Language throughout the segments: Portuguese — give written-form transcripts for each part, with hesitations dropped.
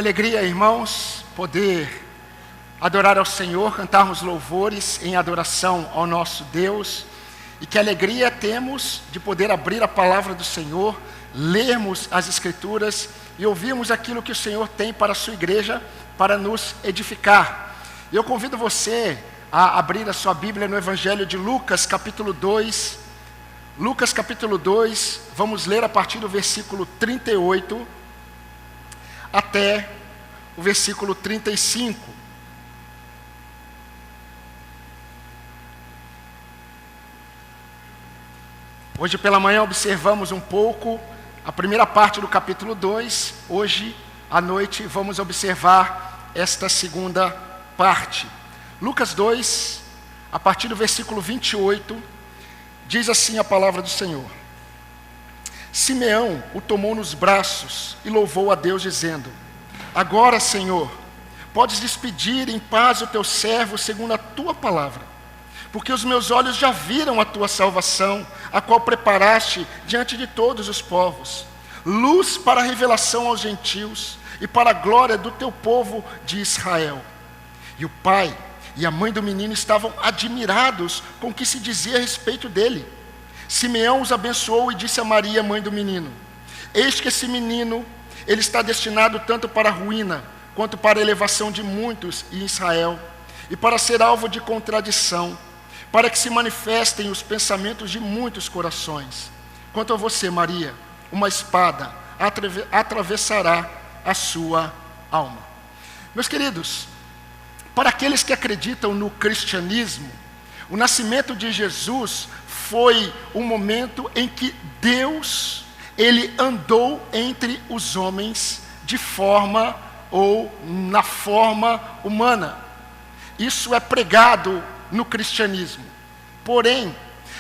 alegria, irmãos, poder adorar ao Senhor, cantarmos louvores em adoração ao nosso Deus. E que alegria temos de poder abrir a palavra do Senhor, lermos as Escrituras e ouvirmos aquilo que o Senhor tem para a sua igreja, para nos edificar. E eu convido você a abrir a sua Bíblia no Evangelho de Lucas, capítulo 2. Lucas, capítulo 2, vamos ler a partir do versículo 38 até o versículo 35. Hoje pela manhã observamos um pouco a primeira parte do capítulo 2. Hoje à noite vamos observar esta segunda parte. Lucas 2, a partir do versículo 28, diz assim a palavra do Senhor. Simeão o tomou nos braços e louvou a Deus, dizendo: Agora, Senhor, podes despedir em paz o teu servo segundo a tua palavra, porque os meus olhos já viram a tua salvação, a qual preparaste diante de todos os povos, luz para a revelação aos gentios e para a glória do teu povo de Israel. E o pai e a mãe do menino estavam admirados com o que se dizia a respeito dele. Simeão os abençoou e disse a Maria, mãe do menino: Eis que esse menino, ele está destinado tanto para a ruína, quanto para a elevação de muitos em Israel, e para ser alvo de contradição, para que se manifestem os pensamentos de muitos corações. Quanto a você, Maria, uma espada atravessará a sua alma. Meus queridos, para aqueles que acreditam no cristianismo, o nascimento de Jesus foi um momento em que Deus, ele andou entre os homens de forma ou na forma humana. Isso é pregado no cristianismo. Porém,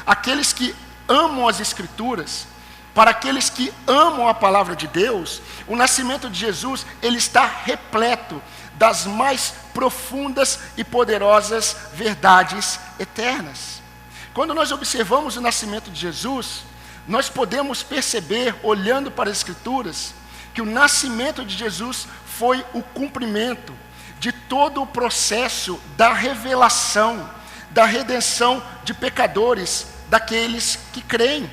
aqueles que amam as Escrituras, para aqueles que amam a palavra de Deus, o nascimento de Jesus, ele está repleto das mais profundas e poderosas verdades eternas. Quando nós observamos o nascimento de Jesus, nós podemos perceber, olhando para as Escrituras, que o nascimento de Jesus foi o cumprimento de todo o processo da revelação, da redenção de pecadores, daqueles que creem.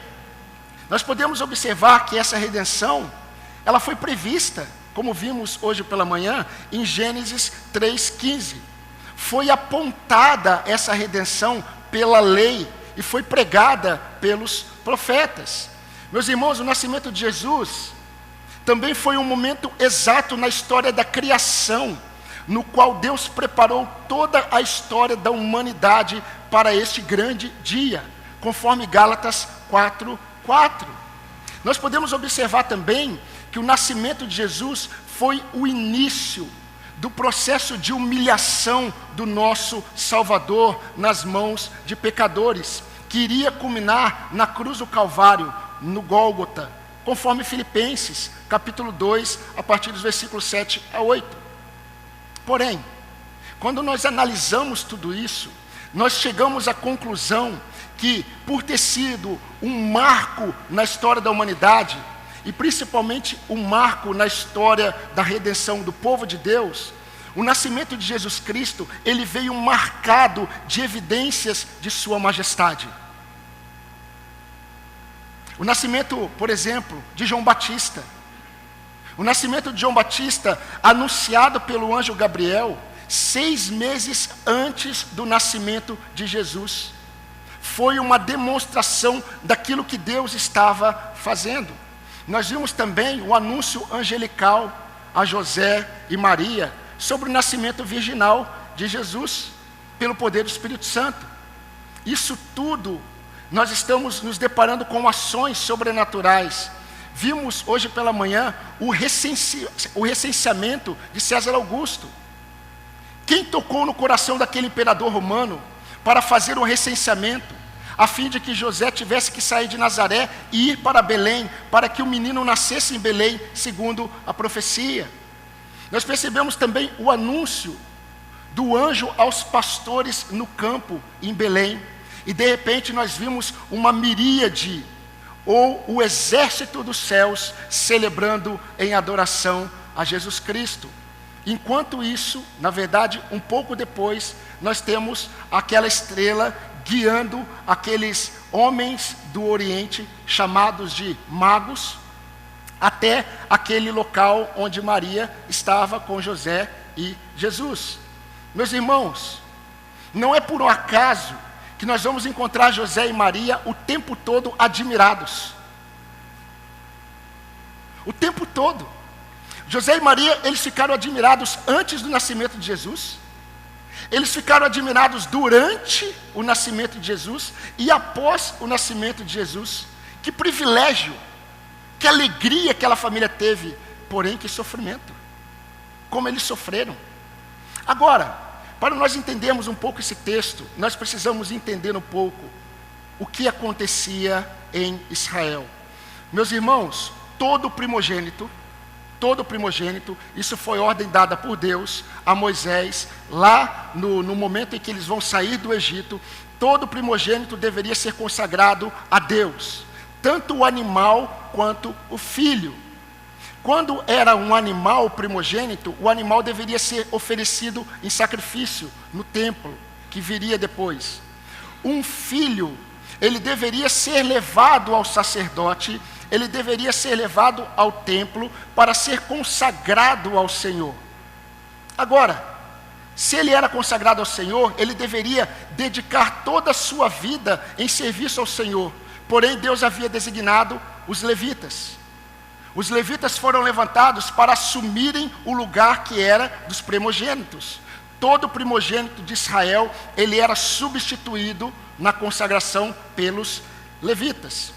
Nós podemos observar que essa redenção, ela foi prevista, como vimos hoje pela manhã, em Gênesis 3,15. Foi apontada essa redenção pela lei e foi pregada pelos profetas. Meus irmãos, o nascimento de Jesus também foi um momento exato na história da criação, no qual Deus preparou toda a história da humanidade para este grande dia, conforme Gálatas 4:4. Nós podemos observar também que o nascimento de Jesus foi o início do processo de humilhação do nosso Salvador nas mãos de pecadores, que iria culminar na cruz do Calvário, no Gólgota, conforme Filipenses, capítulo 2, a partir dos versículos 7 a 8. Porém, quando nós analisamos tudo isso, nós chegamos à conclusão que, por ter sido um marco na história da humanidade, e principalmente um marco na história da redenção do povo de Deus, o nascimento de Jesus Cristo, ele veio marcado de evidências de sua majestade. O nascimento, por exemplo, de João Batista. O nascimento de João Batista, anunciado pelo anjo Gabriel, 6 meses antes do nascimento de Jesus, foi uma demonstração daquilo que Deus estava fazendo. Nós vimos também o anúncio angelical a José e Maria sobre o nascimento virginal de Jesus, pelo poder do Espírito Santo. Isso tudo, nós estamos nos deparando com ações sobrenaturais. Vimos hoje pela manhã o recenseamento de César Augusto. Quem tocou no coração daquele imperador romano para fazer o recenseamento, a fim de que José tivesse que sair de Nazaré e ir para Belém, para que o menino nascesse em Belém, segundo a profecia. Nós percebemos também o anúncio do anjo aos pastores no campo, em Belém, e de repente nós vimos uma miríade, ou o exército dos céus, celebrando em adoração a Jesus Cristo. Enquanto isso, na verdade, um pouco depois, nós temos aquela estrela guiando aqueles homens do Oriente, chamados de magos, até aquele local onde Maria estava com José e Jesus. Meus irmãos, não é por um acaso que nós vamos encontrar José e Maria o tempo todo admirados. O tempo todo. José e Maria, eles ficaram admirados antes do nascimento de Jesus. Eles ficaram admirados durante o nascimento de Jesus e após o nascimento de Jesus. Que privilégio, que alegria aquela família teve, porém que sofrimento. Como eles sofreram. Agora, para nós entendermos um pouco esse texto, nós precisamos entender um pouco o que acontecia em Israel. Meus irmãos, todo primogênito, isso foi ordem dada por Deus a Moisés, lá no momento em que eles vão sair do Egito, todo primogênito deveria ser consagrado a Deus, tanto o animal quanto o filho. Quando era um animal primogênito, o animal deveria ser oferecido em sacrifício no templo, que viria depois. Um filho, ele deveria ser levado ao sacerdote, ele deveria ser levado ao templo para ser consagrado ao Senhor. Agora, se ele era consagrado ao Senhor, ele deveria dedicar toda a sua vida em serviço ao Senhor. Porém, Deus havia designado os levitas. Os levitas foram levantados para assumirem o lugar que era dos primogênitos. Todo primogênito de Israel, ele era substituído na consagração pelos levitas.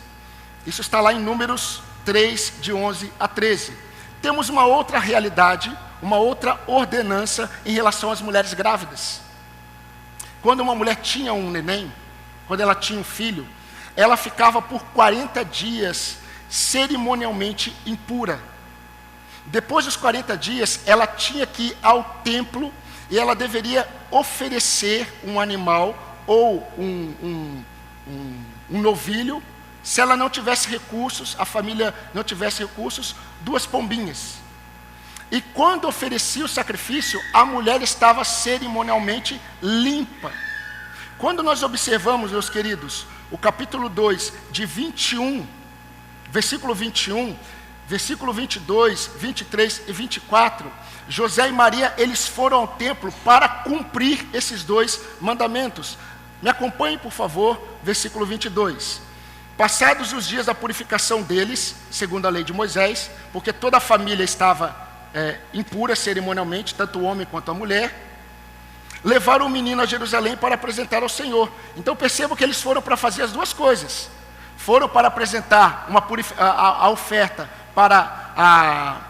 Isso está lá em Números 3, de 11 a 13. Temos uma outra realidade, uma outra ordenança em relação às mulheres grávidas. Quando uma mulher tinha um neném, quando ela tinha um filho, ela ficava por 40 dias cerimonialmente impura. Depois dos 40 dias, ela tinha que ir ao templo e ela deveria oferecer um animal ou um novilho. Se ela não tivesse recursos, a família não tivesse recursos, 2 pombinhas. E quando oferecia o sacrifício, a mulher estava cerimonialmente limpa. Quando nós observamos, meus queridos, o capítulo 2, de 21, versículo 21, versículo 22, 23 e 24, José e Maria, eles foram ao templo para cumprir esses 2 mandamentos. Me acompanhe, por favor, versículo 22. Passados os dias da purificação deles, segundo a lei de Moisés, porque toda a família estava impura cerimonialmente, tanto o homem quanto a mulher, levaram o menino a Jerusalém para apresentar ao Senhor. Então percebam que eles foram para fazer as 2 coisas. Foram para apresentar a oferta para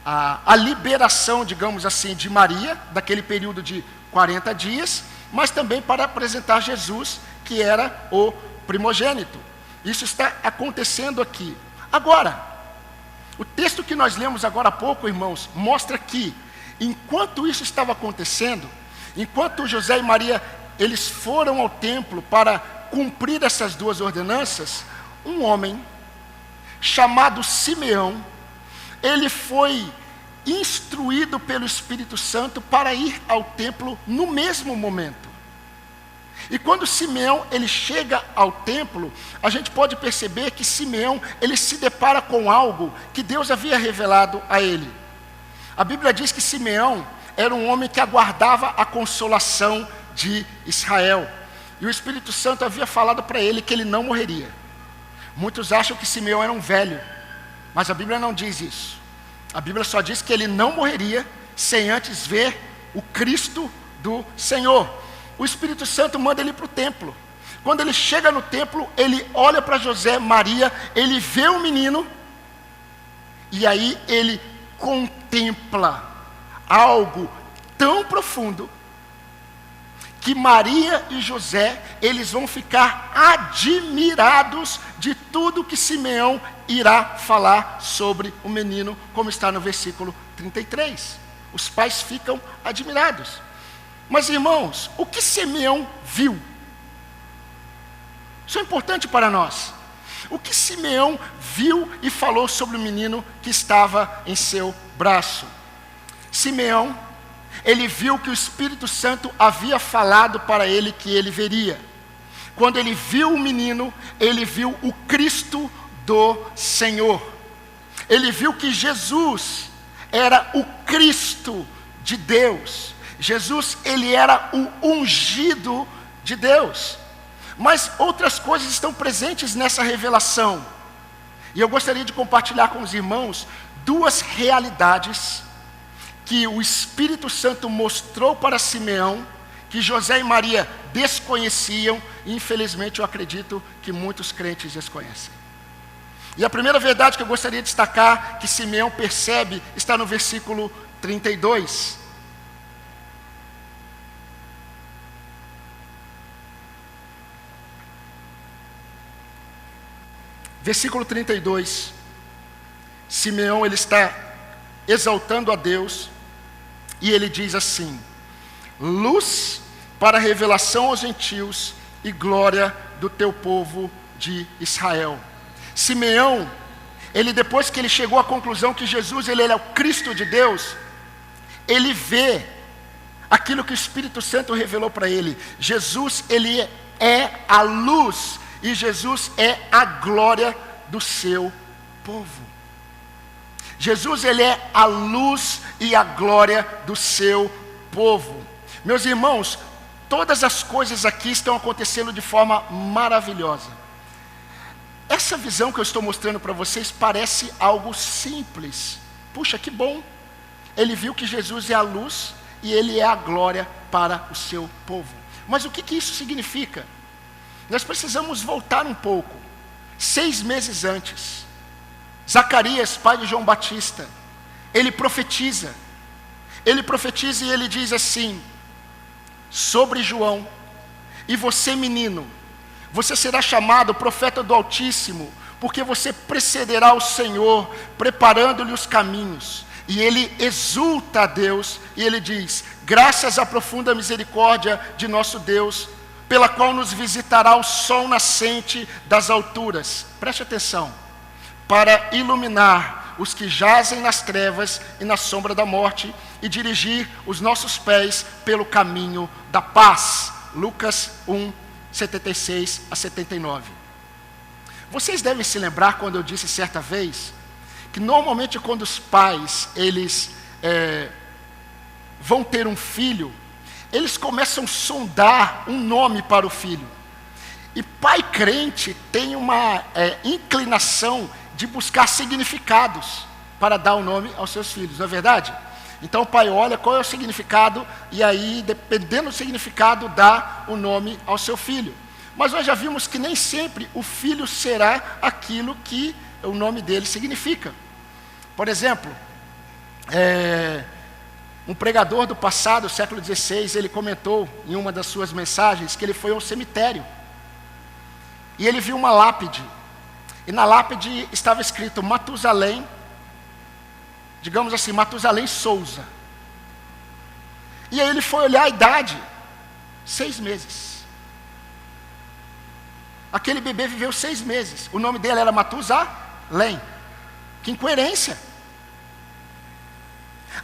a liberação, digamos assim, de Maria, daquele período de 40 dias, mas também para apresentar Jesus, que era o primogênito. Isso está acontecendo aqui. Agora, o texto que nós lemos agora há pouco, irmãos, mostra que, enquanto isso estava acontecendo, enquanto José e Maria, eles foram ao templo para cumprir essas 2 ordenanças, um homem chamado Simeão, ele foi instruído pelo Espírito Santo para ir ao templo no mesmo momento. E quando Simeão ele chega ao templo, a gente pode perceber que Simeão ele se depara com algo que Deus havia revelado a ele. A Bíblia diz que Simeão era um homem que aguardava a consolação de Israel. E o Espírito Santo havia falado para ele que ele não morreria. Muitos acham que Simeão era um velho, mas a Bíblia não diz isso. A Bíblia só diz que ele não morreria sem antes ver o Cristo do Senhor. O Espírito Santo manda ele para o templo. Quando ele chega no templo, ele olha para José, Maria, ele vê o menino, e aí ele contempla algo tão profundo, que Maria e José, eles vão ficar admirados de tudo que Simeão irá falar sobre o menino, como está no versículo 33. Os pais ficam admirados. Mas, irmãos, o que Simeão viu? Isso é importante para nós. O que Simeão viu e falou sobre o menino que estava em seu braço? Simeão, ele viu que o Espírito Santo havia falado para ele que ele veria. Quando ele viu o menino, ele viu o Cristo do Senhor. Ele viu que Jesus era o Cristo de Deus. Jesus, ele era o ungido de Deus. Mas outras coisas estão presentes nessa revelação. E eu gostaria de compartilhar com os irmãos duas realidades que o Espírito Santo mostrou para Simeão, que José e Maria desconheciam, e infelizmente eu acredito que muitos crentes desconhecem. E a primeira verdade que eu gostaria de destacar, que Simeão percebe, está no versículo 32. Versículo 32. Simeão, ele está exaltando a Deus, e ele diz assim: luz para a revelação aos gentios e glória do teu povo de Israel. Simeão, ele, depois que ele chegou à conclusão que Jesus, ele é o Cristo de Deus, ele vê aquilo que o Espírito Santo revelou para ele. Jesus, ele é a luz, e Jesus é a glória do seu povo. Jesus, ele é a luz e a glória do seu povo. Meus irmãos, todas as coisas aqui estão acontecendo de forma maravilhosa. Essa visão que eu estou mostrando para vocês parece algo simples. Puxa, que bom. Ele viu que Jesus é a luz e ele é a glória para o seu povo. Mas o que isso significa? Nós precisamos voltar um pouco. 6 meses antes, Zacarias, pai de João Batista, ele profetiza. Ele profetiza e ele diz assim sobre João: e você, menino, você será chamado profeta do Altíssimo, porque você precederá o Senhor, preparando-lhe os caminhos. E ele exulta a Deus, e ele diz: graças à profunda misericórdia de nosso Deus, pela qual nos visitará o sol nascente das alturas. Preste atenção. Para iluminar os que jazem nas trevas e na sombra da morte, e dirigir os nossos pés pelo caminho da paz. Lucas 1, 76 a 79. Vocês devem se lembrar quando eu disse certa vez, que normalmente quando os pais, eles vão ter um filho, eles começam a sondar um nome para o filho. E pai crente tem uma inclinação de buscar significados para dar o nome aos seus filhos, não é verdade? Então o pai olha qual é o significado, e aí, dependendo do significado, dá o nome ao seu filho. Mas nós já vimos que nem sempre o filho será aquilo que o nome dele significa. Por exemplo, um pregador do passado, século XVI, ele comentou em uma das suas mensagens que ele foi ao cemitério. E ele viu uma lápide. E na lápide estava escrito Matusalém, digamos assim, Matusalém Souza. E aí ele foi olhar a idade, 6 meses. Aquele bebê viveu 6 meses. O nome dele era Matusalém. Que incoerência.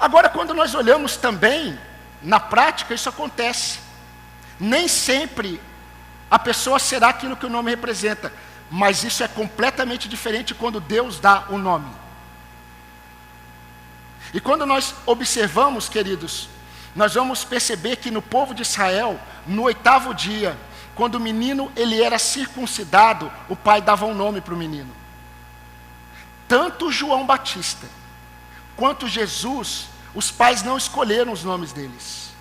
Agora, quando nós olhamos também, na prática, isso acontece. Nem sempre a pessoa será aquilo que o nome representa. Mas isso é completamente diferente quando Deus dá o nome. E quando nós observamos, queridos, nós vamos perceber que no povo de Israel, no 8º dia, quando o menino ele era circuncidado, o pai dava um nome para o menino. Tanto João Batista, quanto Jesus, os pais não escolheram os nomes deles.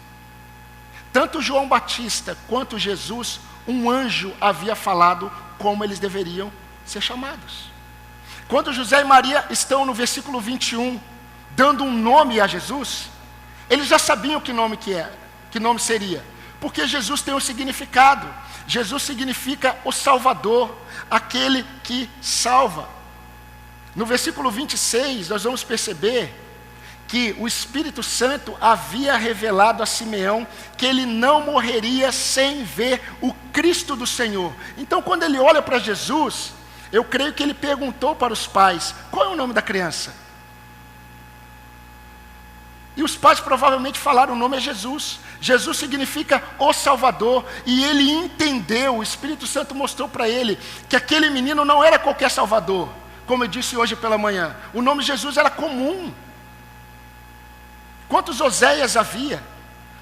Tanto João Batista, quanto Jesus, um anjo havia falado como eles deveriam ser chamados. Quando José e Maria estão no versículo 21, dando um nome a Jesus, eles já sabiam que nome seria, porque Jesus tem um significado. Jesus significa o Salvador, aquele que salva. No versículo 26, nós vamos perceber que o Espírito Santo havia revelado a Simeão que ele não morreria sem ver o Cristo do Senhor. Então, quando ele olha para Jesus, eu creio que ele perguntou para os pais: qual é o nome da criança? E os pais provavelmente falaram, o nome é Jesus. Jesus significa o Salvador. E ele entendeu, o Espírito Santo mostrou para ele, que aquele menino não era qualquer Salvador. Como eu disse hoje pela manhã, o nome Jesus era comum. Quantos Oséias havia?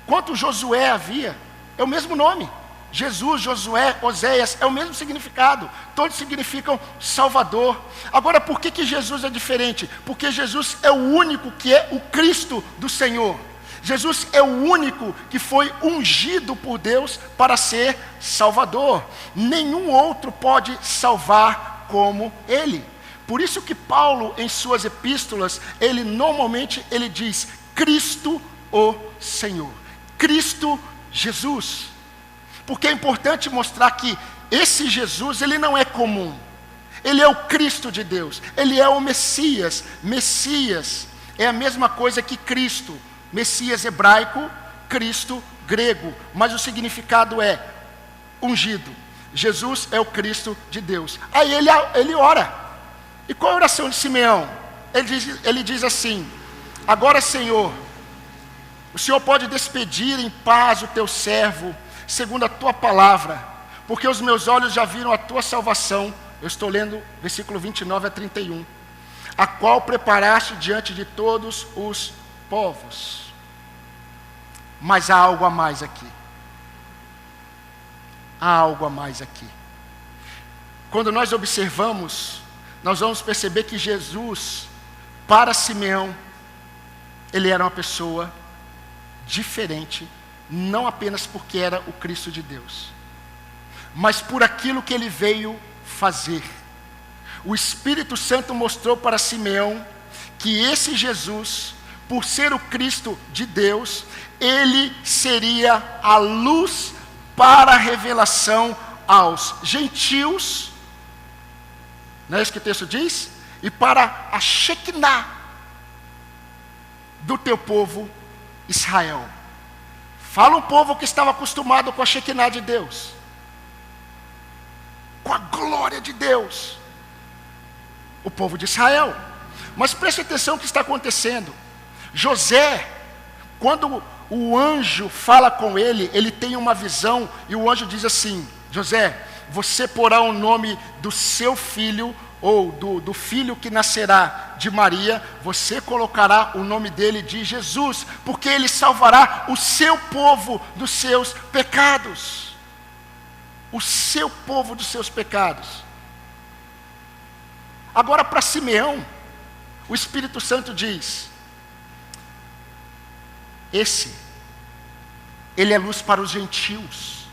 Quantos Josué havia? É o mesmo nome. Jesus, Josué, Oséias, é o mesmo significado. Todos significam Salvador. Agora, por que Jesus é diferente? Porque Jesus é o único que é o Cristo do Senhor. Jesus é o único que foi ungido por Deus para ser Salvador. Nenhum outro pode salvar como Ele. Por isso que Paulo, em suas epístolas, normalmente diz, Cristo o Senhor. Cristo Jesus. Porque é importante mostrar que esse Jesus, ele não é comum. Ele é o Cristo de Deus. Ele é o Messias. Messias é a mesma coisa que Cristo. Messias hebraico, Cristo grego. Mas o significado é ungido. Jesus é o Cristo de Deus. Aí ele ora. E qual é a oração de Simeão? Ele diz assim, agora, Senhor, o Senhor pode despedir em paz o teu servo, segundo a tua palavra, porque os meus olhos já viram a tua salvação. Eu estou lendo versículo 29 a 31. A qual preparaste diante de todos os povos. Mas há algo a mais aqui. Há algo a mais aqui. Quando nós observamos, nós vamos perceber que Jesus, para Simeão, ele era uma pessoa diferente, não apenas porque era o Cristo de Deus, mas por aquilo que ele veio fazer. O Espírito Santo mostrou para Simeão que esse Jesus, por ser o Cristo de Deus, ele seria a luz para a revelação aos gentios, não é isso que o texto diz? E para a Shekinah do teu povo Israel. Fala um povo que estava acostumado com a Shekinah de Deus, com a glória de Deus, o povo de Israel. Mas preste atenção no que está acontecendo. José, quando o anjo fala com ele, ele tem uma visão, e o anjo diz assim, José, você porá o nome do seu filho, ou do filho que nascerá de Maria, você colocará o nome dele de Jesus, porque ele salvará o seu povo dos seus pecados. O seu povo dos seus pecados. Agora, para Simeão, o Espírito Santo diz, ele é luz para os gentios,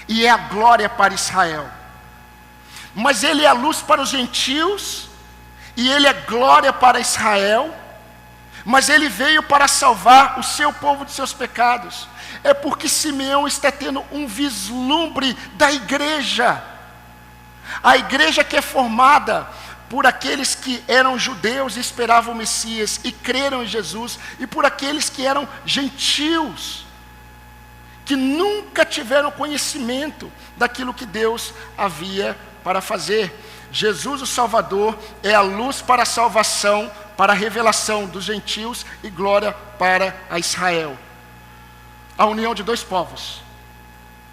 e é a glória para Israel. Mas ele é a luz para os gentios, e ele é glória para Israel, mas ele veio para salvar o seu povo de seus pecados. É porque Simeão está tendo um vislumbre da igreja. A igreja que é formada por aqueles que eram judeus e esperavam o Messias e creram em Jesus, e por aqueles que eram gentios, que nunca tiveram conhecimento daquilo que Deus havia para fazer. Jesus, o Salvador, é a luz para a salvação, para a revelação dos gentios e glória para a Israel. A união de dois povos,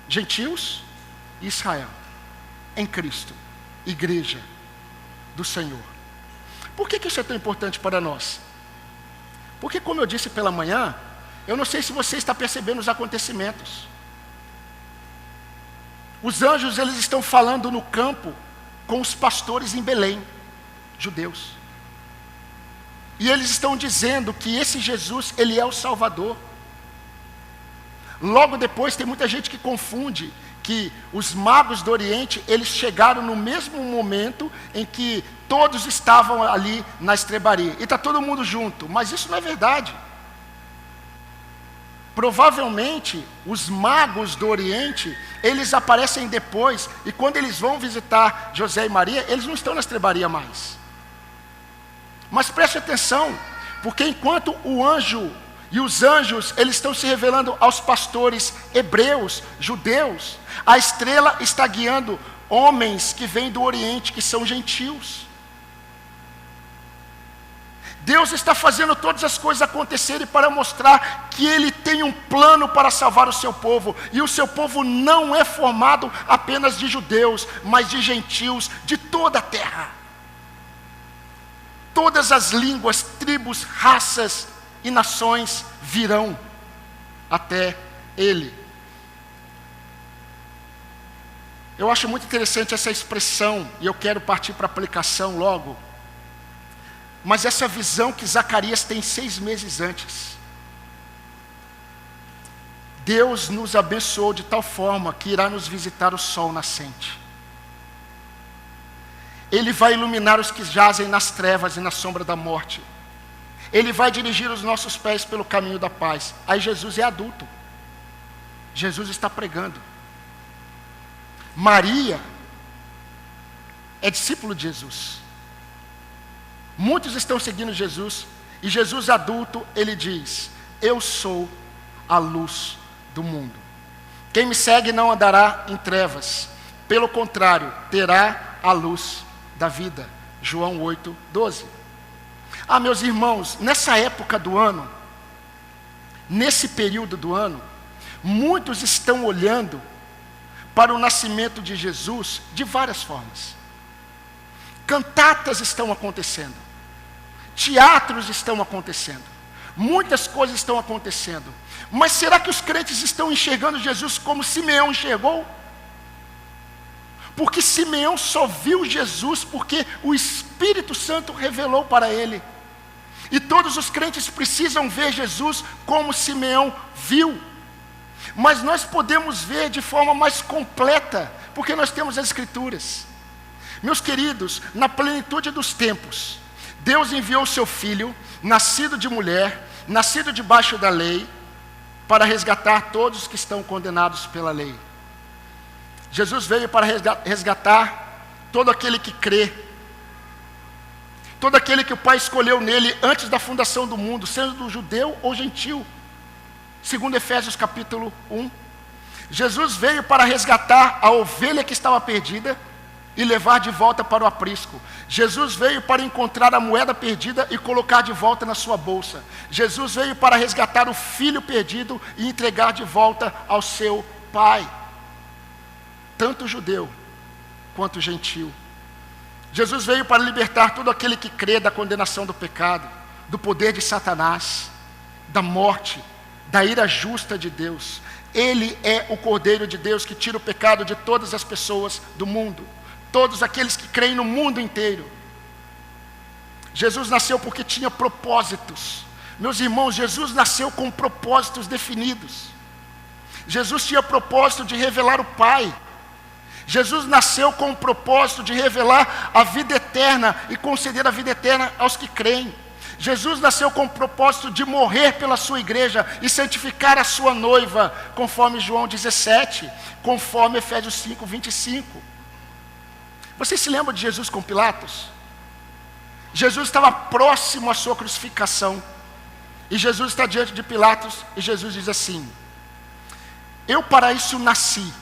gentios e Israel, em Cristo, igreja do Senhor. Por que isso é tão importante para nós? Porque, como eu disse pela manhã, eu não sei se você está percebendo os acontecimentos. Os anjos, eles estão falando no campo com os pastores em Belém, judeus. E eles estão dizendo que esse Jesus, ele é o Salvador. Logo depois, tem muita gente que confunde que os magos do Oriente, eles chegaram no mesmo momento em que todos estavam ali na estrebaria. E está todo mundo junto, mas isso não é verdade. Provavelmente, os magos do Oriente, eles aparecem depois, e quando eles vão visitar José e Maria, eles não estão na estrebaria mais. Mas preste atenção, porque enquanto o anjo e os anjos, eles estão se revelando aos pastores hebreus, judeus, a estrela está guiando homens que vêm do Oriente, que são gentios. Deus está fazendo todas as coisas acontecerem para mostrar que Ele tem um plano para salvar o seu povo. E o seu povo não é formado apenas de judeus, mas de gentios de toda a terra. Todas as línguas, tribos, raças e nações virão até Ele. Eu acho muito interessante essa expressão, e eu quero partir para a aplicação logo. Mas essa visão que Zacarias tem 6 meses antes. Deus nos abençoou de tal forma que irá nos visitar o sol nascente. Ele vai iluminar os que jazem nas trevas e na sombra da morte. Ele vai dirigir os nossos pés pelo caminho da paz. Aí Jesus é adulto. Jesus está pregando. Maria é discípulo de Jesus. Muitos estão seguindo Jesus. E Jesus adulto, ele diz: eu sou a luz do mundo. Quem me segue não andará em trevas. Pelo contrário, terá a luz da vida. João 8:12. Ah, meus irmãos, nessa época do ano, nesse período do ano, muitos estão olhando para o nascimento de Jesus de várias formas. Cantatas estão acontecendo, teatros estão acontecendo, muitas coisas estão acontecendo. Mas será que os crentes estão enxergando Jesus como Simeão enxergou? Porque Simeão só viu Jesus porque o Espírito Santo revelou para ele. E todos os crentes precisam ver Jesus como Simeão viu. Mas nós podemos ver de forma mais completa, porque nós temos as Escrituras. Meus queridos, na plenitude dos tempos, Deus enviou o seu Filho, nascido de mulher, nascido debaixo da lei, para resgatar todos os que estão condenados pela lei. Jesus veio para resgatar todo aquele que crê, todo aquele que o Pai escolheu nele antes da fundação do mundo, sendo judeu ou gentil. Segundo Efésios capítulo 1. Jesus veio para resgatar a ovelha que estava perdida e levar de volta para o aprisco. Jesus veio para encontrar a moeda perdida e colocar de volta na sua bolsa. Jesus veio para resgatar o filho perdido e entregar de volta ao seu pai. Tanto judeu quanto gentil. Jesus veio para libertar todo aquele que crê da condenação do pecado, do poder de Satanás, da morte, da ira justa de Deus. Ele é o Cordeiro de Deus que tira o pecado de todas as pessoas do mundo, todos aqueles que creem no mundo inteiro. Jesus nasceu porque tinha propósitos. Meus irmãos, Jesus nasceu com propósitos definidos. Jesus tinha propósito de revelar o Pai. Jesus nasceu com o propósito de revelar a vida eterna e conceder a vida eterna aos que creem. Jesus nasceu com o propósito de morrer pela sua igreja e santificar a sua noiva, conforme João 17, conforme Efésios 5:25. Vocês se lembram de Jesus com Pilatos? Jesus estava próximo à sua crucificação. E Jesus está diante de Pilatos e Jesus diz assim: eu para isso nasci.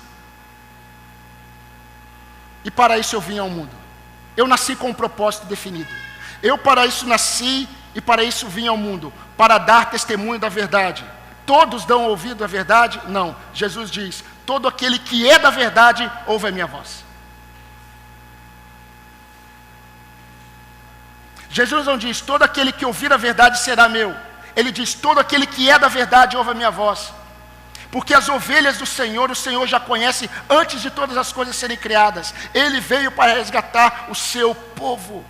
E para isso eu vim ao mundo. Eu nasci com um propósito definido. Eu para isso nasci e para isso vim ao mundo, para dar testemunho da verdade. Todos dão ouvido à verdade? Não. Jesus diz: todo aquele que é da verdade, ouve a minha voz. Jesus não diz: todo aquele que ouvir a verdade será meu. Ele diz: todo aquele que é da verdade, ouve a minha voz. Porque as ovelhas do Senhor, o Senhor já conhece antes de todas as coisas serem criadas. Ele veio para resgatar o seu povo,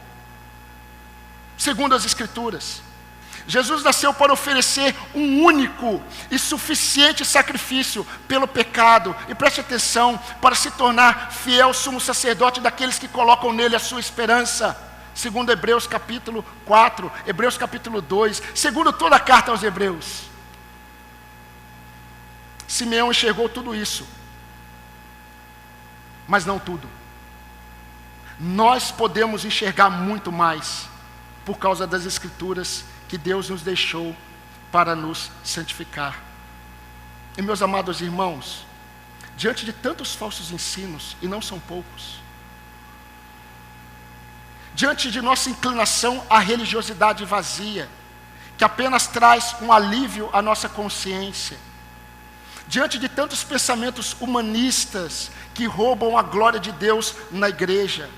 segundo as Escrituras. Jesus nasceu para oferecer um único e suficiente sacrifício pelo pecado. E preste atenção, para se tornar fiel sumo sacerdote daqueles que colocam nele a sua esperança. Segundo Hebreus capítulo 4, Hebreus capítulo 2, segundo toda a carta aos Hebreus. Simeão enxergou tudo isso, mas não tudo. Nós podemos enxergar muito mais, por causa das Escrituras que Deus nos deixou para nos santificar. E meus amados irmãos, diante de tantos falsos ensinos, e não são poucos, diante de nossa inclinação à religiosidade vazia, que apenas traz um alívio à nossa consciência, diante de tantos pensamentos humanistas que roubam a glória de Deus na igreja,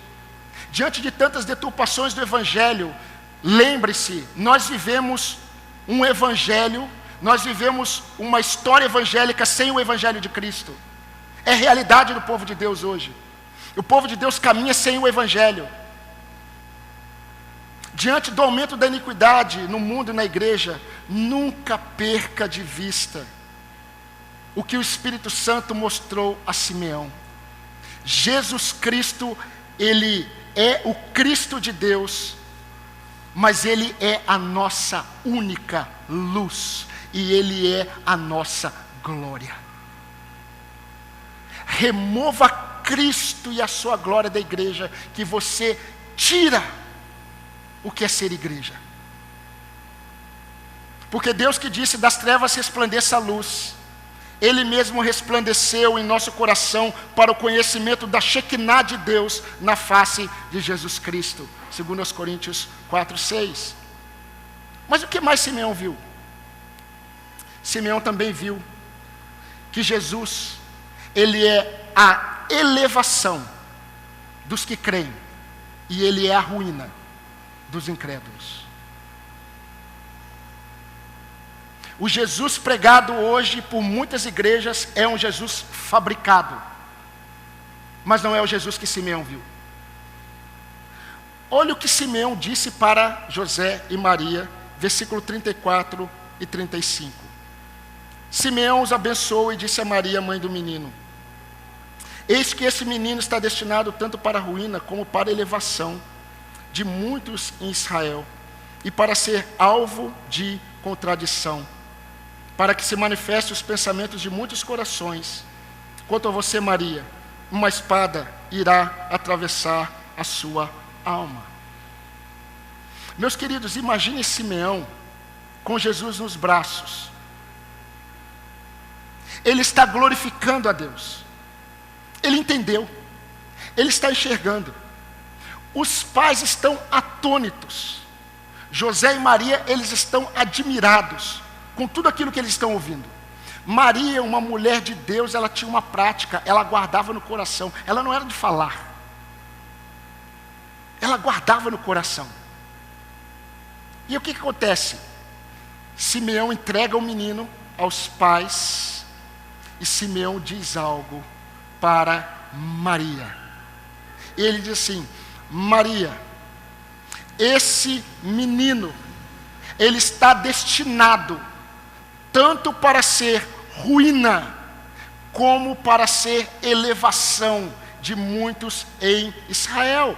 diante de tantas deturpações do Evangelho, lembre-se, nós vivemos um Evangelho, nós vivemos uma história evangélica sem o Evangelho de Cristo. É realidade do povo de Deus hoje. O povo de Deus caminha sem o Evangelho. Diante do aumento da iniquidade no mundo e na igreja, nunca perca de vista o que o Espírito Santo mostrou a Simeão. Jesus Cristo, Ele é o Cristo de Deus, mas Ele é a nossa única luz, e Ele é a nossa glória. Remova Cristo e a sua glória da igreja, que você tira o que é ser igreja. Porque Deus que disse, das trevas resplandeça a luz, Ele mesmo resplandeceu em nosso coração para o conhecimento da Shekinah de Deus na face de Jesus Cristo. 2 Coríntios 4:6. Mas o que mais Simeão viu? Simeão também viu que Jesus, Ele é a elevação dos que creem, e Ele é a ruína dos incrédulos. O Jesus pregado hoje por muitas igrejas é um Jesus fabricado, mas não é o Jesus que Simeão viu. Olha o que Simeão disse para José e Maria, versículo 34 e 35. Simeão os abençoou e disse a Maria, mãe do menino: eis que esse menino está destinado tanto para a ruína como para a elevação de muitos em Israel, e para ser alvo de contradição, para que se manifeste os pensamentos de muitos corações. Quanto a você, Maria, uma espada irá atravessar a sua alma. Meus queridos, imagine Simeão com Jesus nos braços. Ele está glorificando a Deus. Ele entendeu. Ele está enxergando. Os pais estão atônitos. José e Maria, eles estão admirados com tudo aquilo que eles estão ouvindo. Maria, uma mulher de Deus, ela tinha uma prática, ela guardava no coração. Ela não era de falar. Ela guardava no coração. E o que acontece? Simeão entrega o menino aos pais, e Simeão diz algo para Maria. Ele diz assim: Maria, esse menino, ele está destinado tanto para ser ruína, como para ser elevação de muitos em Israel.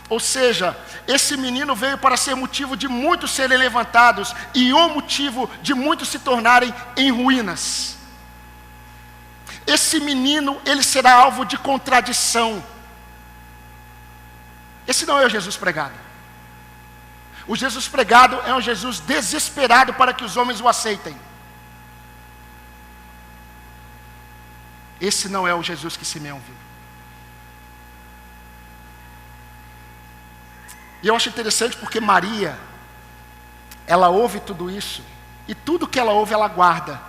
Ou seja, esse menino veio para ser motivo de muitos serem levantados, e o motivo de muitos se tornarem em ruínas. Esse menino, ele será alvo de contradição. Esse não é o Jesus pregado. O Jesus pregado é um Jesus desesperado para que os homens o aceitem. Esse não é o Jesus que Simeão viu. E eu acho interessante porque Maria, ela ouve tudo isso, e tudo que ela ouve, ela guarda.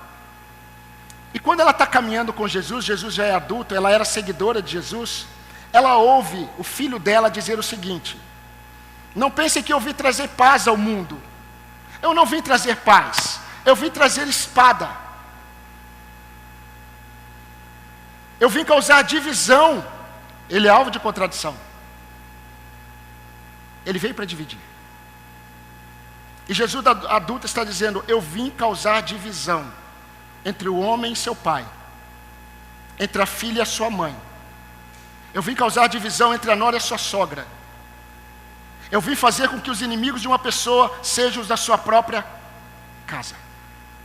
E quando ela está caminhando com Jesus, Jesus já é adulto, ela era seguidora de Jesus, ela ouve o filho dela dizer o seguinte: não pensem que eu vim trazer paz ao mundo. Eu não vim trazer paz, eu vim trazer espada. Eu vim causar divisão. Ele é alvo de contradição. Ele veio para dividir. E Jesus adulto está dizendo: eu vim causar divisão entre o homem e seu pai, entre a filha e a sua mãe. Eu vim causar divisão entre a nora e a sua sogra. Eu vim fazer com que os inimigos de uma pessoa sejam os da sua própria casa.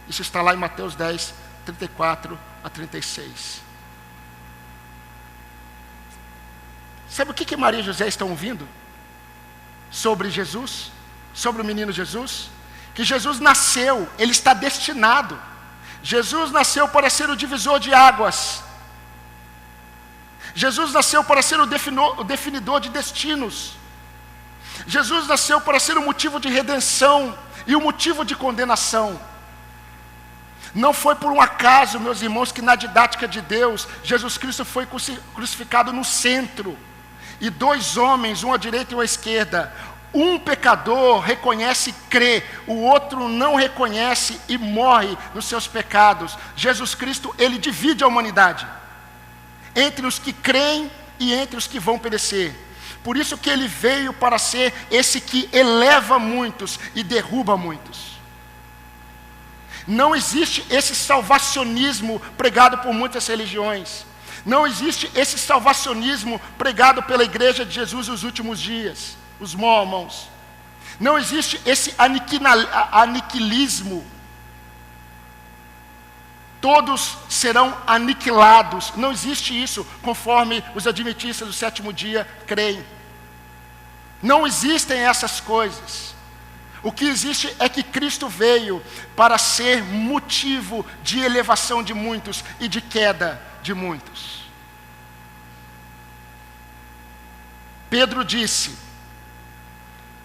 Isso está lá em Mateus 10, 34 a 36. Sabe o que Maria e José estão ouvindo sobre Jesus, sobre o menino Jesus? Que Jesus nasceu, ele está destinado. Jesus nasceu para ser o divisor de águas. Jesus nasceu para ser o definidor de destinos. Jesus nasceu para ser um motivo de redenção e um motivo de condenação. Não foi por um acaso, meus irmãos, que na didática de Deus, Jesus Cristo foi crucificado no centro. E dois homens, um à direita e um à esquerda. Um pecador reconhece e crê, o outro não reconhece e morre nos seus pecados. Jesus Cristo, ele divide a humanidade entre os que creem e entre os que vão perecer. Por isso que ele veio para ser esse que eleva muitos e derruba muitos. Não existe esse salvacionismo pregado por muitas religiões. Não existe esse salvacionismo pregado pela igreja de Jesus nos últimos dias, os mormons. Não existe esse aniquilismo. Todos serão aniquilados. Não existe isso, conforme os adventistas do sétimo dia creem. Não existem essas coisas. O que existe é que Cristo veio para ser motivo de elevação de muitos e de queda de muitos. Pedro disse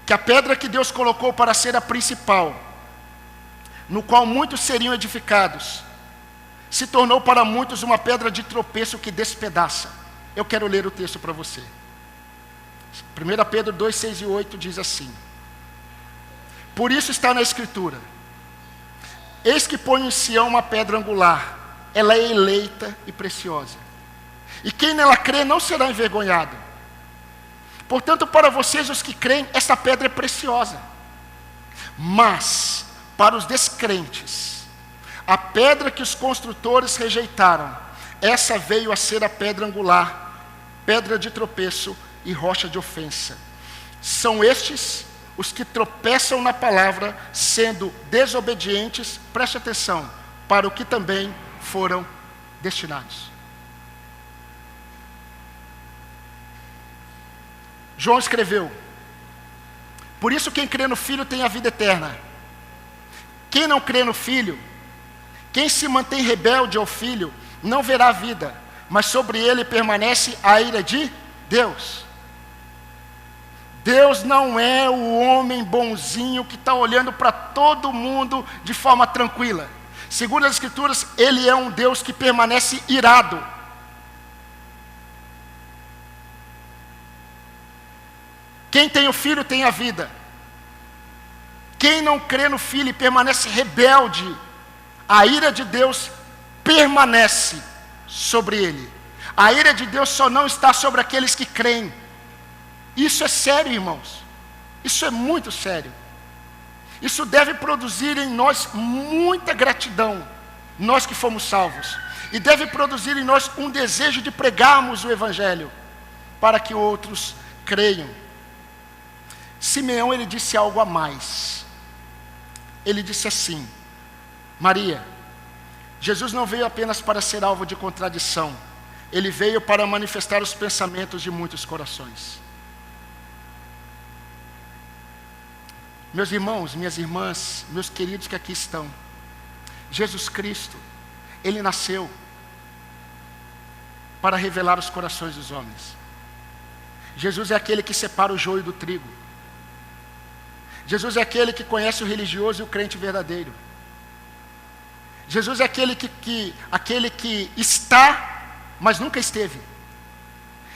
que a pedra que Deus colocou para ser a principal, no qual muitos seriam edificados, se tornou para muitos uma pedra de tropeço que despedaça. Eu quero ler o texto para você. 1 Pedro 2, 6 e 8 diz assim: por isso está na Escritura: eis que ponho em Sião uma pedra angular, ela é eleita e preciosa, e quem nela crê não será envergonhado. Portanto, para vocês os que creem, essa pedra é preciosa. Mas, para os descrentes, a pedra que os construtores rejeitaram, essa veio a ser a pedra angular, pedra de tropeço e rocha de ofensa. São estes os que tropeçam na palavra, sendo desobedientes, preste atenção, para o que também foram destinados. João escreveu: por isso quem crê no Filho tem a vida eterna. Quem não crê no Filho, quem se mantém rebelde ao Filho, não verá a vida, mas sobre ele permanece a ira de Deus. Deus não é o homem bonzinho que está olhando para todo mundo de forma tranquila. Segundo as Escrituras, ele é um Deus que permanece irado. Quem tem o Filho tem a vida. Quem não crê no Filho e permanece rebelde, a ira de Deus permanece sobre ele. A ira de Deus só não está sobre aqueles que creem. Isso é sério, irmãos. Isso é muito sério. Isso deve produzir em nós muita gratidão, nós que fomos salvos. E deve produzir em nós um desejo de pregarmos o Evangelho, para que outros creiam. Simeão, ele disse algo a mais. Ele disse assim: Maria, Jesus não veio apenas para ser alvo de contradição. Ele veio para manifestar os pensamentos de muitos corações. Meus irmãos, minhas irmãs, meus queridos que aqui estão, Jesus Cristo, ele nasceu para revelar os corações dos homens. Jesus é aquele que separa o joio do trigo. Jesus é aquele que conhece o religioso e o crente verdadeiro. Jesus é aquele que está, mas nunca esteve.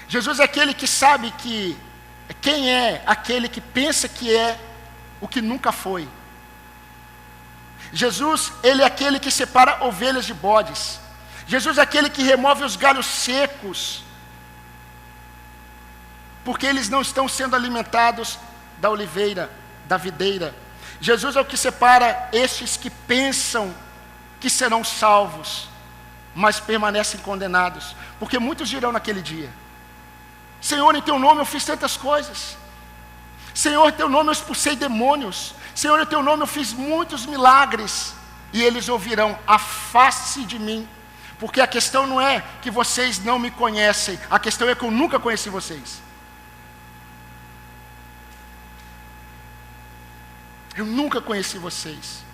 Jesus é aquele que sabe que quem é aquele que pensa que é o que nunca foi. Jesus, ele é aquele que separa ovelhas de bodes. Jesus é aquele que remove os galhos secos, porque eles não estão sendo alimentados da oliveira, da videira. Jesus é o que separa estes que pensam que serão salvos, mas permanecem condenados, porque muitos dirão naquele dia: Senhor, em teu nome eu fiz tantas coisas. Senhor, em teu nome eu expulsei demônios. Senhor, em teu nome eu fiz muitos milagres. E eles ouvirão: afaste-se de mim, porque a questão não é que vocês não me conhecem, a questão é que eu nunca conheci vocês. Eu nunca conheci vocês.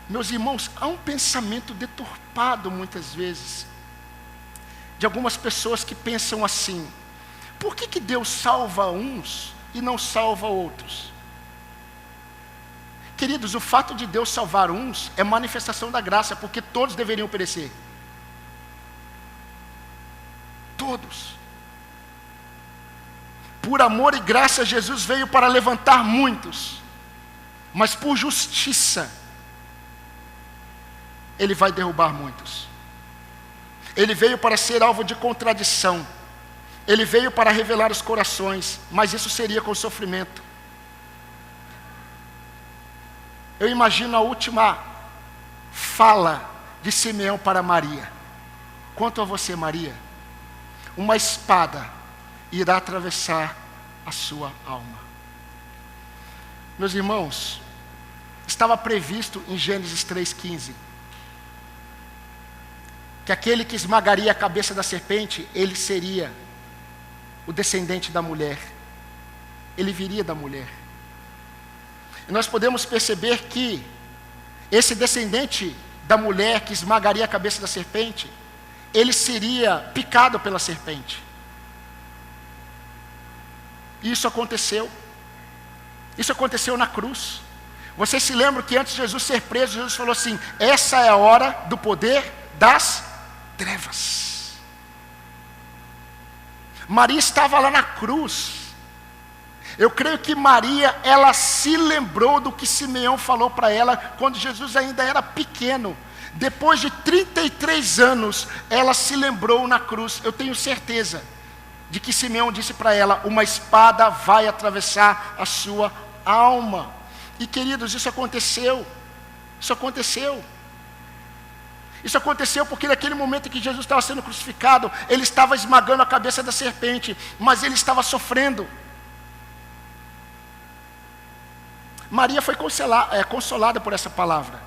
Meus irmãos, há um pensamento deturpado muitas vezes, de algumas pessoas que pensam assim: por que Deus salva uns, e não salva outros? Queridos, o fato de Deus salvar uns é manifestação da graça, porque todos deveriam perecer. Todos. Por amor e graça, Jesus veio para levantar muitos, mas por justiça, Ele vai derrubar muitos. Ele veio para ser alvo de contradição. Ele veio para revelar os corações, mas isso seria com sofrimento. Eu imagino a última fala de Simeão para Maria. Quanto a você, Maria, uma espada irá atravessar a sua alma. Meus irmãos, estava previsto em Gênesis 3,15, que aquele que esmagaria a cabeça da serpente, ele seria o descendente da mulher. Ele viria da mulher. E nós podemos perceber que esse descendente da mulher que esmagaria a cabeça da serpente, ele seria picado pela serpente. E isso aconteceu. Isso aconteceu na cruz. Vocês se lembram que antes de Jesus ser preso, Jesus falou assim: essa é a hora do poder das trevas. Maria estava lá na cruz. Eu creio que Maria, ela se lembrou do que Simeão falou para ela, quando Jesus ainda era pequeno. Depois de 33 anos, ela se lembrou na cruz. Eu tenho certeza de que Simeão disse para ela: uma espada vai atravessar a sua alma. E queridos, isso aconteceu. Isso aconteceu. Isso aconteceu porque naquele momento em que Jesus estava sendo crucificado, ele estava esmagando a cabeça da serpente, mas ele estava sofrendo. Maria foi consolada por essa palavra.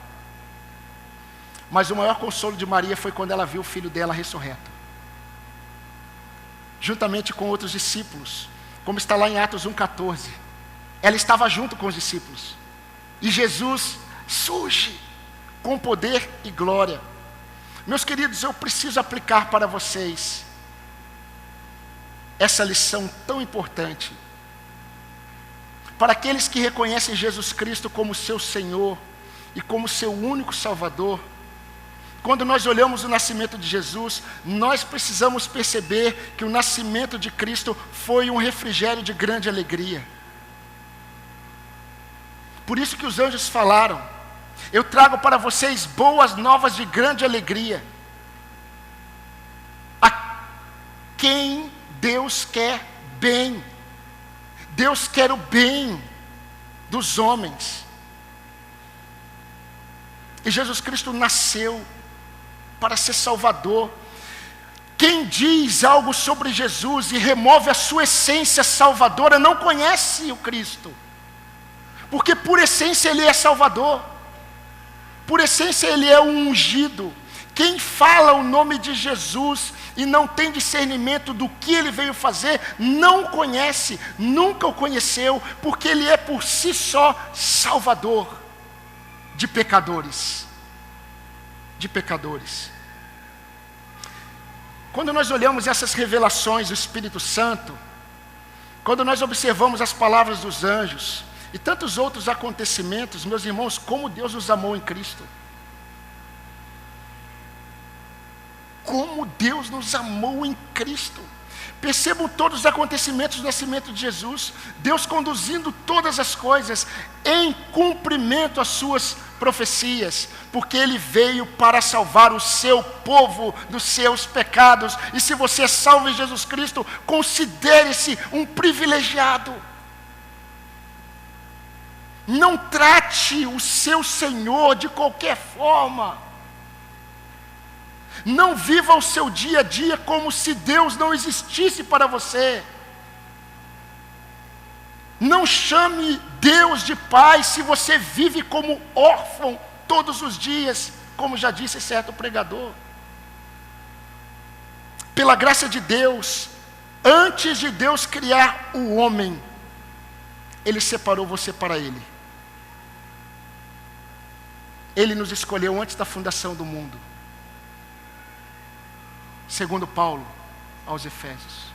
Mas o maior consolo de Maria foi quando ela viu o filho dela ressurreto, juntamente com outros discípulos, como está lá em Atos 1,14. Ela estava junto com os discípulos, e Jesus surge com poder e glória. Meus queridos, eu preciso aplicar para vocês essa lição tão importante. Para aqueles que reconhecem Jesus Cristo como seu Senhor e como seu único Salvador, quando nós olhamos o nascimento de Jesus, nós precisamos perceber que o nascimento de Cristo foi um refrigério de grande alegria. Por isso que os anjos falaram: eu trago para vocês boas novas de grande alegria. A quem Deus quer bem. Deus quer o bem dos homens. E Jesus Cristo nasceu para ser Salvador. Quem diz algo sobre Jesus e remove a sua essência salvadora não conhece o Cristo. Porque por essência Ele é Salvador. Por essência Ele é um ungido. Quem fala o nome de Jesus e não tem discernimento do que Ele veio fazer, não o conhece, nunca o conheceu, porque Ele é por si só Salvador de pecadores. De pecadores. Quando nós olhamos essas revelações do Espírito Santo, quando nós observamos as palavras dos anjos e tantos outros acontecimentos, meus irmãos, como Deus nos amou em Cristo. Como Deus nos amou em Cristo. Percebam todos os acontecimentos do nascimento de Jesus, Deus conduzindo todas as coisas em cumprimento às suas profecias, porque Ele veio para salvar o seu povo dos seus pecados. E se você é salvo em Jesus Cristo, considere-se um privilegiado. Não trate o seu Senhor de qualquer forma. Não viva o seu dia a dia como se Deus não existisse para você. Não chame Deus de Pai se você vive como órfão todos os dias, como já disse certo pregador. Pela graça de Deus, antes de Deus criar o homem, Ele separou você para Ele. Ele nos escolheu antes da fundação do mundo. Segundo Paulo aos Efésios.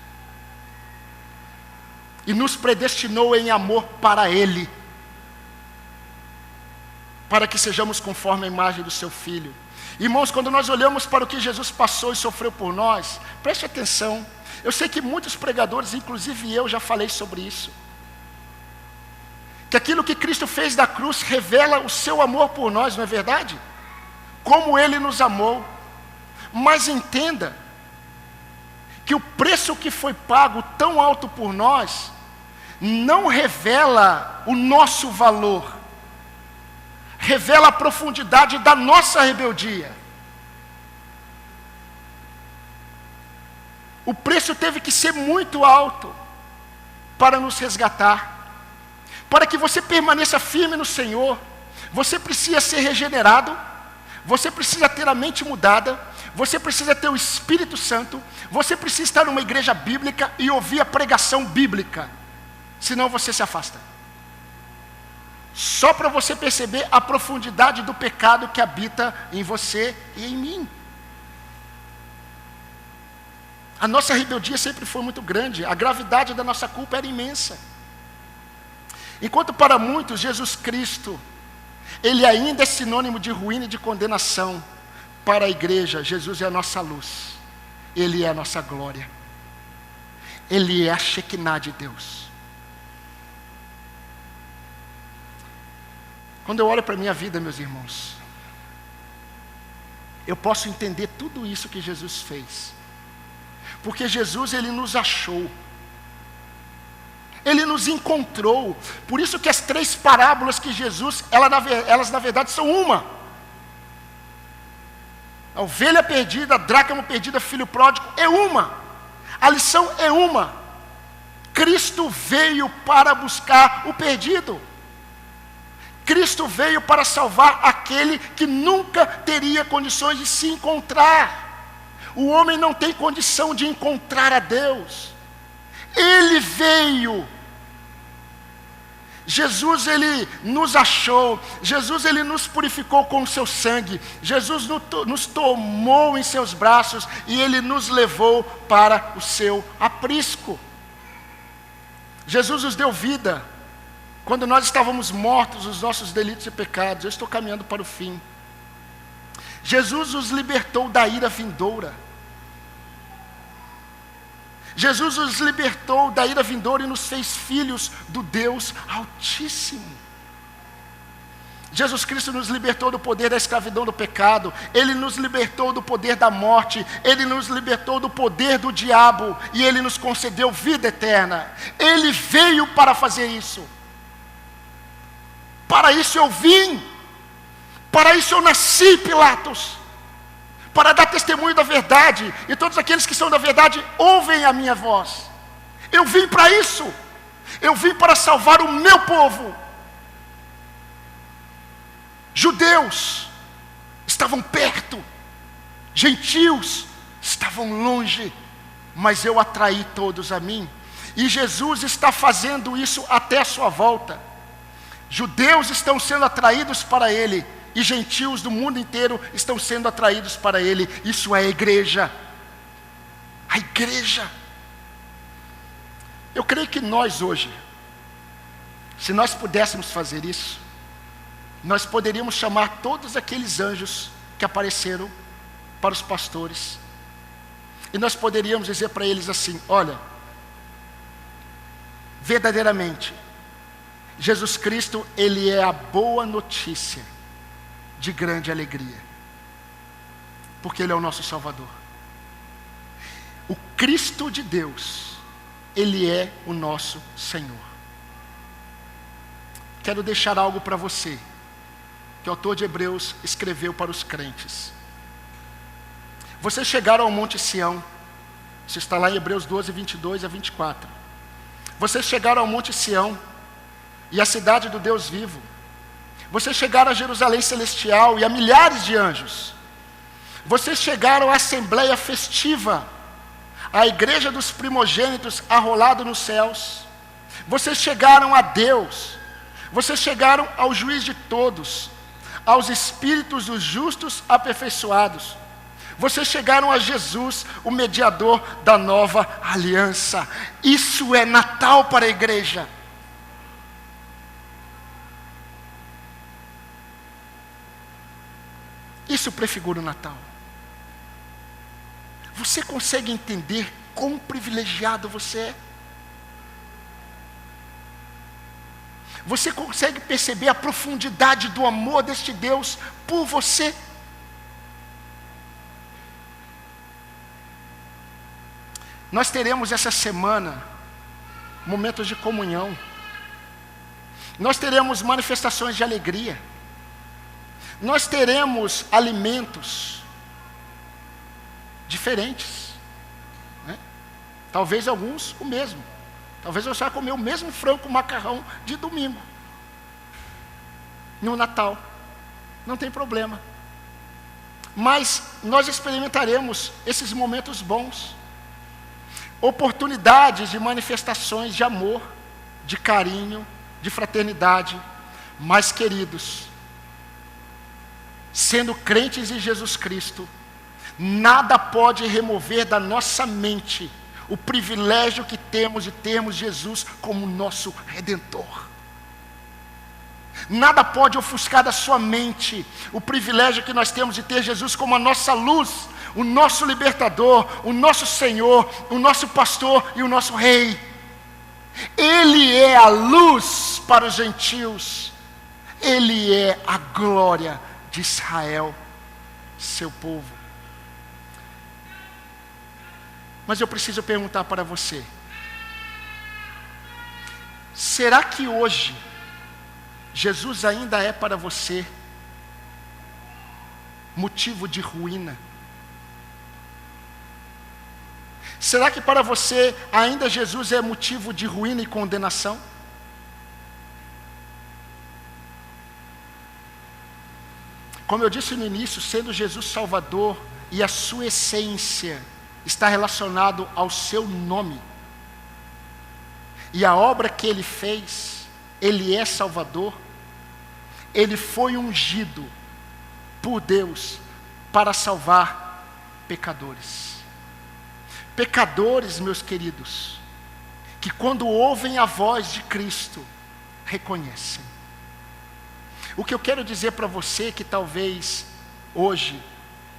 e nos predestinou em amor para Ele, para que sejamos conforme a imagem do seu Filho. Irmãos, quando nós olhamos para o que Jesus passou e sofreu por nós, preste atenção. Eu sei que muitos pregadores, inclusive eu, já falei sobre isso. Que aquilo que Cristo fez da cruz revela o seu amor por nós, não é verdade? Como Ele nos amou. Mas entenda que o preço que foi pago tão alto por nós não revela o nosso valor, revela a profundidade da nossa rebeldia. O preço teve que ser muito alto para nos resgatar. Para que você permaneça firme no Senhor, você precisa ser regenerado, você precisa ter a mente mudada, você precisa ter o Espírito Santo, você precisa estar numa igreja bíblica e ouvir a pregação bíblica, senão você se afasta. Só para você perceber a profundidade do pecado que habita em você e em mim. A nossa rebeldia sempre foi muito grande, a gravidade da nossa culpa era imensa. Enquanto para muitos Jesus Cristo, Ele ainda é sinônimo de ruína e de condenação, para a igreja, Jesus é a nossa luz, Ele é a nossa glória, Ele é a Shekinah de Deus. Quando eu olho para a minha vida, meus irmãos, eu posso entender tudo isso que Jesus fez, porque Jesus, Ele nos achou, Ele nos encontrou. Por isso que as 3 parábolas que Jesus, elas na verdade são uma. A ovelha perdida, a dracma perdida, filho pródigo, é uma. A lição é uma. Cristo veio para buscar o perdido. Cristo veio para salvar aquele que nunca teria condições de se encontrar. O homem não tem condição de encontrar a Deus. Ele veio. Jesus, Ele nos achou. Jesus, Ele nos purificou com o seu sangue. Jesus nos tomou em seus braços e Ele nos levou para o seu aprisco. Jesus nos deu vida quando nós estávamos mortos nos nossos delitos e pecados. Eu estou caminhando para o fim. Jesus nos libertou da ira vindoura. Jesus nos libertou da ira vindoura e nos fez filhos do Deus Altíssimo. Jesus Cristo nos libertou do poder da escravidão do pecado. Ele nos libertou do poder da morte. Ele nos libertou do poder do diabo. E Ele nos concedeu vida eterna. Ele veio para fazer isso. Para isso eu vim. Para isso eu nasci, Pilatos. Para dar testemunho da verdade, e todos aqueles que são da verdade ouvem a minha voz. Eu vim para isso. Eu vim para salvar o meu povo. Judeus estavam perto, gentios estavam longe, mas eu atraí todos a mim. E Jesus está fazendo isso até a sua volta. Judeus estão sendo atraídos para Ele, e gentios do mundo inteiro estão sendo atraídos para Ele. Isso é a igreja. A igreja. Eu creio que nós hoje, se nós pudéssemos fazer isso, nós poderíamos chamar todos aqueles anjos que apareceram para os pastores, e nós poderíamos dizer para eles assim: olha, verdadeiramente, Jesus Cristo, Ele é a boa notícia de grande alegria, porque Ele é o nosso Salvador. O Cristo de Deus, Ele é o nosso Senhor. Quero deixar algo para você, que o autor de Hebreus escreveu para os crentes. Vocês chegaram ao Monte Sião, isso está lá em Hebreus 12, 22 a 24. Vocês chegaram ao Monte Sião, e à cidade do Deus vivo. Vocês chegaram a Jerusalém celestial e a milhares de anjos. Vocês chegaram à assembleia festiva, à igreja dos primogênitos arrolado nos céus. Vocês chegaram a Deus. Vocês chegaram ao juiz de todos, aos espíritos dos justos aperfeiçoados. Vocês chegaram a Jesus, o mediador da nova aliança. Isso é Natal para a igreja. Isso prefigura o Natal. Você consegue entender quão privilegiado você é? Você consegue perceber a profundidade do amor deste Deus por você? Nós teremos essa semana momentos de comunhão. Nós teremos manifestações de alegria. Nós teremos alimentos diferentes, né? Talvez alguns o mesmo. Talvez você vai comer o mesmo frango com macarrão de domingo, no Natal. Não tem problema. Mas nós experimentaremos esses momentos bons. Oportunidades de manifestações de amor, de carinho, de fraternidade. Mas, queridos, sendo crentes em Jesus Cristo, nada pode remover da nossa mente o privilégio que temos de termos Jesus como nosso Redentor. Nada pode ofuscar da sua mente o privilégio que nós temos de ter Jesus como a nossa luz, o nosso libertador, o nosso Senhor, o nosso pastor e o nosso Rei. Ele é a luz para os gentios. Ele é a glória de Israel, seu povo. Mas eu preciso perguntar para você: será que hoje Jesus ainda é para você motivo de ruína? Será que para você ainda Jesus é motivo de ruína e condenação? Como eu disse no início, sendo Jesus Salvador e a sua essência está relacionado ao seu nome, e a obra que ele fez, ele é Salvador, ele foi ungido por Deus para salvar pecadores. Pecadores, meus queridos, que quando ouvem a voz de Cristo, reconhecem. O que eu quero dizer para você é que talvez hoje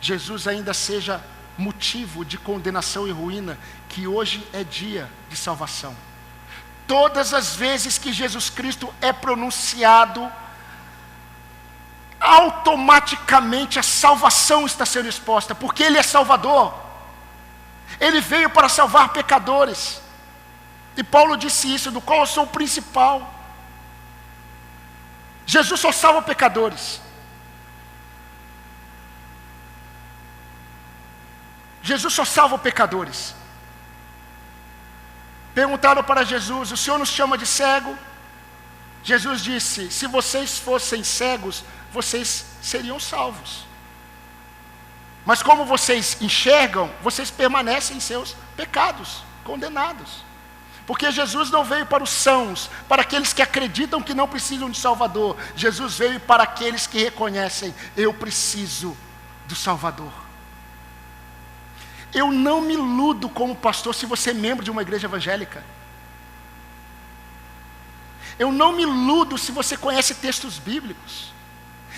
Jesus ainda seja motivo de condenação e ruína, que hoje é dia de salvação. Todas as vezes que Jesus Cristo é pronunciado, automaticamente a salvação está sendo exposta, porque Ele é Salvador. Ele veio para salvar pecadores. E Paulo disse isso, do qual eu sou o principal. Jesus só salva pecadores. Jesus só salva pecadores. Perguntaram para Jesus: o Senhor nos chama de cego? Jesus disse: se vocês fossem cegos, vocês seriam salvos. Mas como vocês enxergam, vocês permanecem em seus pecados, condenados. Porque Jesus não veio para os sãos, para aqueles que acreditam que não precisam de Salvador. Jesus veio para aqueles que reconhecem: eu preciso do Salvador. Eu não me iludo como pastor se você é membro de uma igreja evangélica. Eu não me iludo se você conhece textos bíblicos.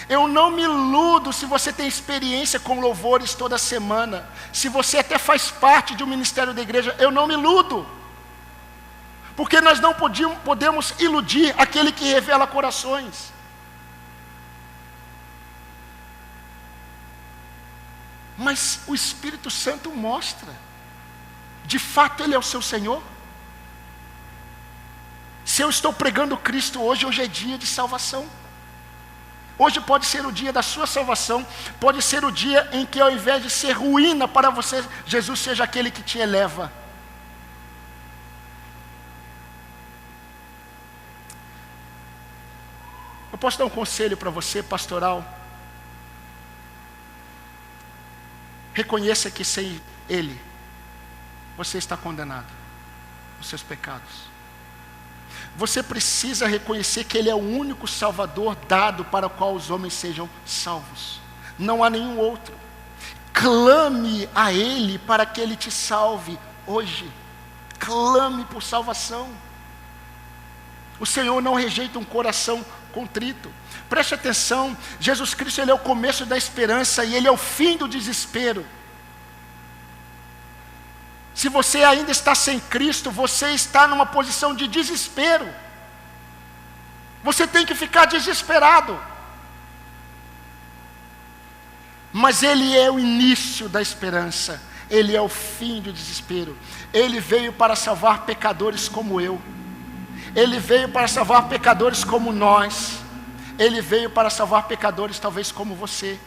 Eu não me iludo se você tem experiência com louvores toda semana. Se você até faz parte de um ministério da igreja, eu não me iludo. Porque nós não podemos iludir aquele que revela corações. Mas o Espírito Santo mostra. De fato Ele é o seu Senhor. Se eu estou pregando Cristo hoje é dia de salvação. Hoje pode ser o dia da sua salvação. Pode ser o dia em que, ao invés de ser ruína para você, Jesus seja aquele que te eleva. Eu posso dar um conselho para você, pastoral? Reconheça que sem Ele, você está condenado aos seus pecados. Você precisa reconhecer que Ele é o único Salvador dado para o qual os homens sejam salvos. Não há nenhum outro. Clame a Ele para que Ele te salve hoje. Clame por salvação. O Senhor não rejeita um coração contrito. Preste atenção, Jesus Cristo, Ele é o começo da esperança e Ele é o fim do desespero. Se você ainda está sem Cristo, você está numa posição de desespero. Você tem que ficar desesperado. Mas Ele é o início da esperança. Ele é o fim do desespero. Ele veio para salvar pecadores como eu. Ele veio para salvar pecadores como nós. Ele veio para salvar pecadores talvez como você.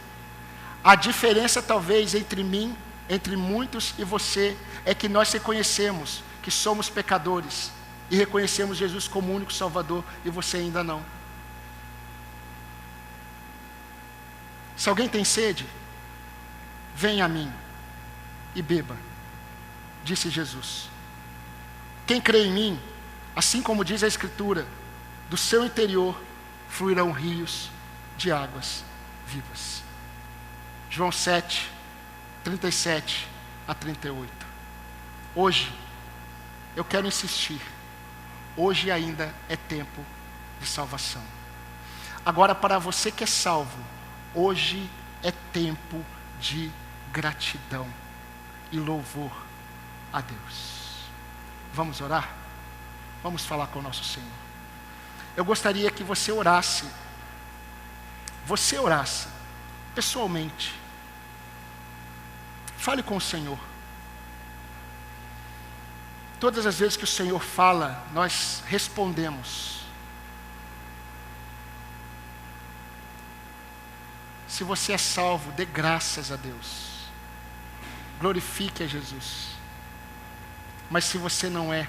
A diferença talvez entre mim, entre muitos e você, é que nós reconhecemos que somos pecadores e reconhecemos Jesus como o único Salvador, e você ainda não. Se alguém tem sede, venha a mim e beba, disse Jesus. Quem crê em mim, assim como diz a Escritura, do seu interior fluirão rios de águas vivas. João 7, 37 a 38. Hoje, eu quero insistir, hoje ainda é tempo de salvação. Agora, para você que é salvo, hoje é tempo de gratidão e louvor a Deus. Vamos orar? Vamos falar com o nosso Senhor. Eu gostaria que você orasse pessoalmente. Fale com o Senhor. Todas as vezes que o Senhor fala, nós respondemos. Se você é salvo, dê graças a Deus. Glorifique a Jesus. Mas se você não é,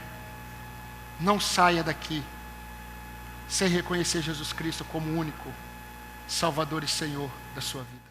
não saia daqui sem reconhecer Jesus Cristo como o único Salvador e Senhor da sua vida.